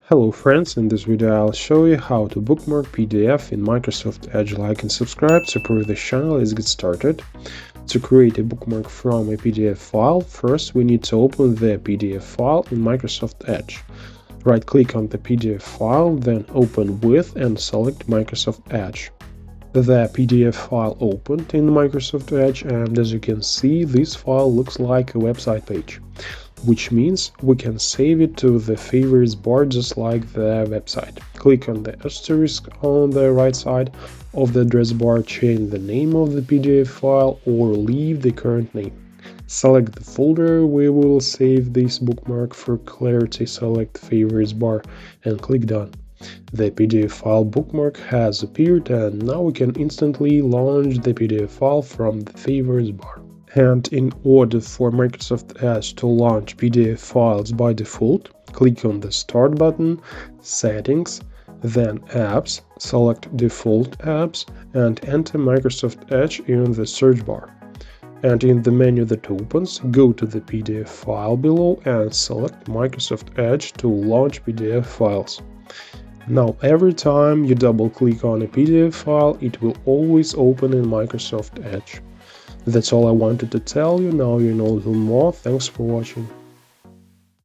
Hello friends, in this video I'll show you how to bookmark PDF in Microsoft Edge. Like and subscribe, support this channel. Let's get started. To create a bookmark from a PDF file, first we need to open the PDF file in Microsoft Edge. Right click on the PDF file, then open with and select Microsoft Edge. The PDF file opened in Microsoft Edge, and as you can see, this file looks like a website page, which means we can save it to the favorites bar just like the website. Click on the asterisk on the right side of the address bar, change the name of the PDF file or leave the current name. Select the folder we will save this bookmark. For clarity, select favorites bar and click done. The PDF file bookmark has appeared, and now we can instantly launch the PDF file from the favorites bar. And in order for Microsoft Edge to launch PDF files by default, click on the Start button, Settings, then Apps, select Default Apps, and enter Microsoft Edge in the search bar. And in the menu that opens, go to the PDF file below and select Microsoft Edge to launch PDF files. Now, every time you double-click on a PDF file, it will always open in Microsoft Edge. That's all I wanted to tell you. Now you know a little more. Thanks for watching.